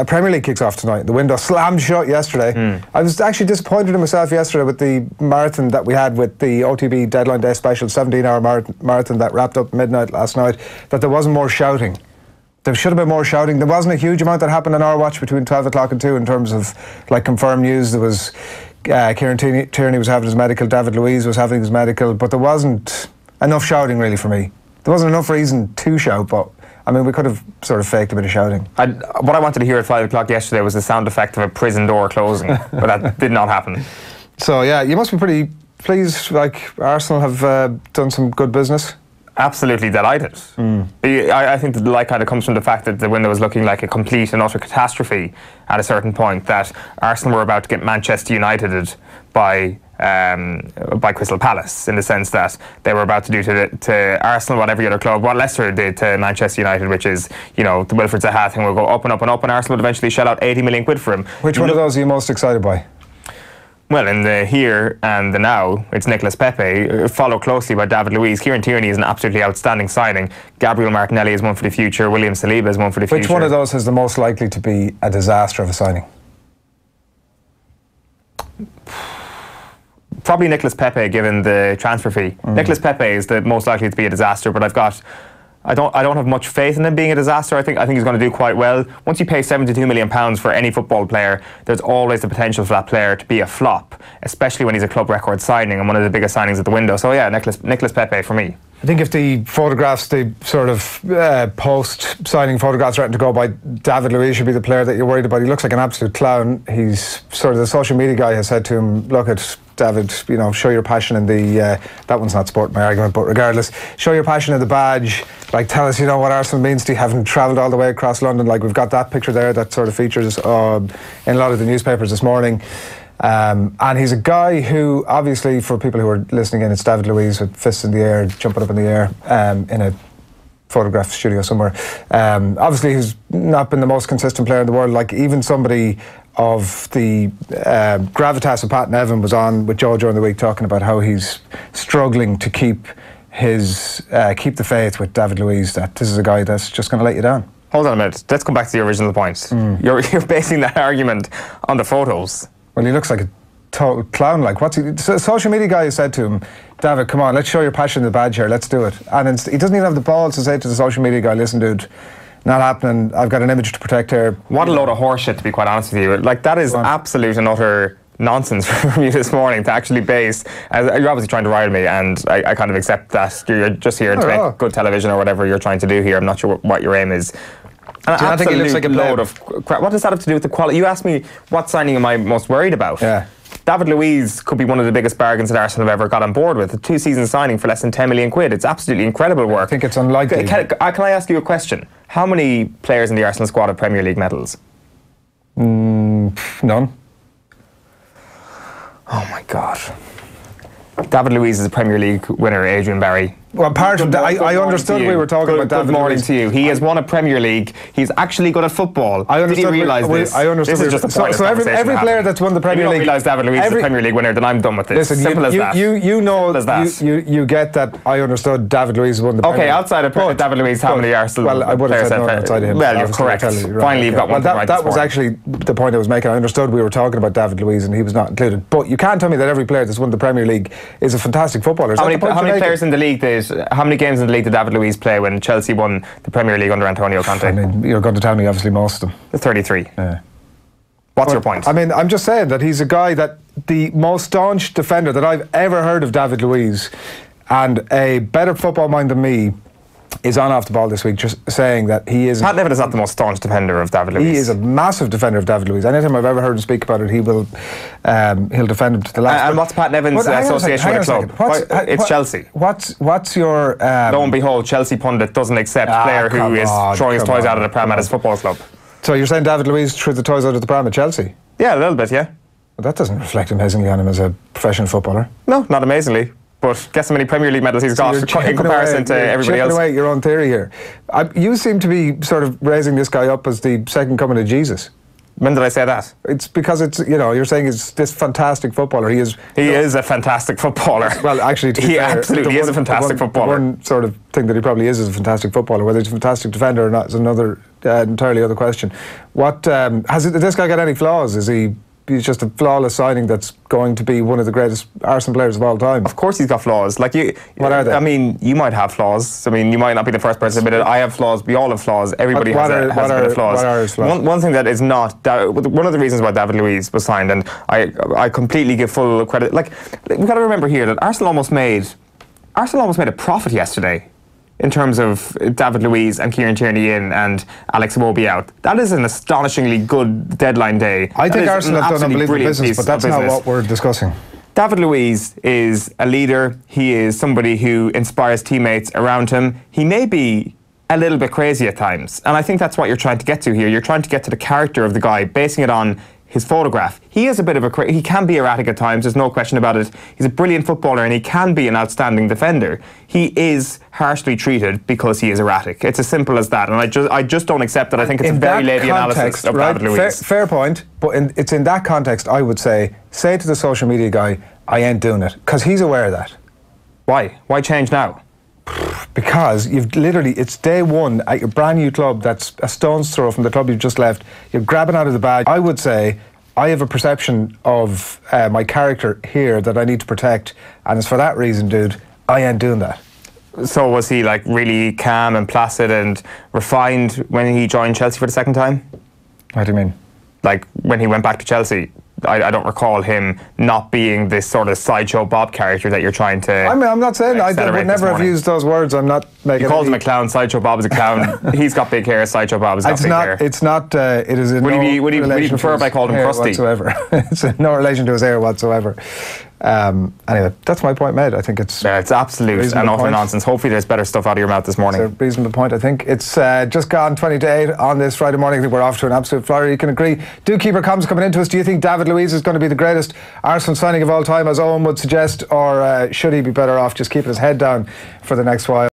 Premier League kicks off tonight. The window slammed shut yesterday. I was actually disappointed in myself yesterday with the marathon that we had with the OTB Deadline Day special, 17-hour marathon that wrapped up midnight last night, that there wasn't more shouting. There should have been more shouting. There wasn't a huge amount that happened in our watch between 12 o'clock and 2 in terms of like confirmed news. There was Kieran Tierney was having his medical, David Luiz was having his medical, but there wasn't enough shouting really for me. There wasn't enough reason to shout, but I mean, we could have sort of faked a bit of shouting. What I wanted to hear at 5 o'clock yesterday was the sound effect of a prison door closing, but that did not happen. So yeah, you must be pretty pleased. Like Arsenal have done some good business. Absolutely delighted. I think the delight kind of comes from the fact that the window was looking like a complete and utter catastrophe at a certain point, that Arsenal were about to get Manchester Uniteded by Crystal Palace, in the sense that they were about to do to Arsenal what every other club, what Leicester did to Manchester United, which is, you know, the Wilfred Zaha thing will go up and up and up, and Arsenal would eventually shell out 80 million quid for him. Which one of those are you most excited by? Well, in the here and the now, it's Nicolas Pepe, followed closely by David Luiz. Kieran Tierney is an absolutely outstanding signing. Gabriel Martinelli is one for the future. William Saliba is one for the future. Which one of those is the most likely to be a disaster of a signing? Probably Nicolas Pepe, given the transfer fee. Nicolas Pepe is the most likely to be a disaster, but I don't have much faith in him being a disaster. I think he's going to do quite well. Once you pay £72 million for any football player, there's always the potential for that player to be a flop, especially when he's a club record signing and one of the biggest signings at the window. So yeah, Nicolas Pepe for me. I think if the photographs, the sort of post-signing photographs are to go by, David Luiz should be the player that you're worried about. He looks like an absolute clown. He's sort of, the social media guy has said to him, look at David, you know, show your passion in the, that one's not supporting my argument, but regardless, show your passion in the badge, like tell us, you know, what Arsenal means to you, having travelled all the way across London. Like we've got that picture there that sort of features in a lot of the newspapers this morning. And he's a guy who, obviously, for people who are listening in, it's David Luiz with fists in the air, jumping up in the air in a photograph studio somewhere. Obviously, he's not been the most consistent player in the world. Like even somebody of the gravitas of Pat Nevin was on with Joe during the week talking about how he's struggling to keep the faith with David Luiz, that this is a guy that's just going to let you down. Hold on a minute. Let's come back to the original point. You're basing that argument on the photos. Well, he looks like a total clown. Like, what's he? So, social media guy has said to him, David, come on, let's show your passion in the badge here, let's do it. And he doesn't even have the balls to say to the social media guy, listen, dude, not happening, I've got an image to protect here. What a load of horseshit, to be quite honest with you. Like, that is absolute and utter nonsense from you this morning to actually base. You're obviously trying to rile me, and I kind of accept that. You're just here to make good television or whatever you're trying to do here. I'm not sure what your aim is. An absolute load of crap. What does that have to do with the quality? You asked me what signing am I most worried about. Yeah. David Luiz could be one of the biggest bargains that Arsenal have ever got on board with. A 2-season signing for less than 10 million quid. It's absolutely incredible work. I think it's unlikely. Can I ask you a question? How many players in the Arsenal squad have Premier League medals? None. Oh my God. David Luiz is a Premier League winner, Adrian Barry. Well, part of that, I understood we were talking about David Luiz. Good morning to you. He has won a Premier League. He's actually good at football. I understood. Did you realise this? I understood. This is just a pointless so every player that's won the Premier League. If you don't realise David Luiz is a Premier League winner, then I'm done with this. Listen, simple as that. You know, you get that. I understood David Luiz won the Premier League. Okay, outside of David Luiz, how many Arsenal players? Well, I would have said none outside of him. Well, you're correct. Finally, you've got one right. That was actually the point I was making. I understood we were talking about David Luiz and he was not included. But you can't tell me that every player that's won the Premier League is a fantastic footballer. How many players in the league how many games in the league did David Luiz play when Chelsea won the Premier League under Antonio Conte? I mean, you're going to tell me obviously most of them. 33. Yeah. What's your point? I mean, I'm just saying that he's a guy that the most staunch defender that I've ever heard of David Luiz, and a better football mind than me, is on off the ball this week, just saying that he is... Pat Nevin is not the most staunch defender of David Luiz. He is a massive defender of David Luiz. Anytime I've ever heard him speak about it, he'll defend him to the last. And what's Pat Nevin's association with the club? It's Chelsea. What's your... Lo and behold, Chelsea pundit doesn't accept player who is throwing his toys out of the pram at his football club. So you're saying David Luiz threw the toys out of the pram at Chelsea? Yeah, a little bit, yeah. Well, that doesn't reflect amazingly on him as a professional footballer. No, not amazingly. But guess how many Premier League medals he's got in comparison to everybody else. You're away your own theory here. You seem to be sort of raising this guy up as the second coming of Jesus. When did I say that? It's because it's, you know, you're saying he's this fantastic footballer. He is a fantastic footballer. Well, actually, he absolutely is a fantastic footballer. The one sort of thing that he probably is a fantastic footballer. Whether he's a fantastic defender or not is another entirely other question. What did this guy got any flaws? He's just a flawless signing that's going to be one of the greatest Arsenal players of all time. Of course he's got flaws. Like what are they? I mean, you might have flaws. I mean, you might not be the first person to admit it. I have flaws. We all have flaws. Everybody has a bit of flaws. What are his flaws? One thing that is not... One of the reasons why David Luiz was signed, and I completely give full credit... Like, we've got to remember here that Arsenal almost made a profit yesterday in terms of David Luiz and Kieran Tierney in and Alex Iwobi out. That is an astonishingly good deadline day. I think Arsenal have done unbelievable business, but that's not what we're discussing. David Luiz is a leader. He is somebody who inspires teammates around him. He may be a little bit crazy at times, and I think that's what you're trying to get to here. You're trying to get to the character of the guy, basing it on his photograph. He is a bit of he can be erratic at times, there's no question about it. He's a brilliant footballer and he can be an outstanding defender. He is harshly treated because he is erratic. It's as simple as that, and I just don't accept that. I think it's a very lady analysis of David Luiz. Fair point, but it's in that context I would say to the social media guy, I ain't doing it, because he's aware of that. Why? Why change now? Because you've literally, it's day one at your brand new club that's a stone's throw from the club you've just left. You're grabbing out of the bag. I would say I have a perception of my character here that I need to protect, and it's for that reason, dude, I ain't doing that. So was he like really calm and placid and refined when he joined Chelsea for the second time? What do you mean? Like when he went back to Chelsea? I don't recall him not being this sort of sideshow Bob character that you're trying to. I mean, I'm not saying I would never have used those words. I'm not making. You called him a clown. Sideshow Bob is a clown. He's got big hair. Sideshow Bob has got big hair. It's not. It is. Would he prefer if I called him crusty? Whatsoever. It's no relation to his hair whatsoever. Anyway, that's my point made. I think it's absolute and utter nonsense. Hopefully there's better stuff out of your mouth this morning. It's a reasonable point, I think. It's just gone 20 to 8 on this Friday morning. I think we're off to an absolute flyer. You can agree. Do keep your comments coming into us. Do you think David Luiz is going to be the greatest Arsenal signing of all time, as Owen would suggest, or should he be better off just keeping his head down for the next while?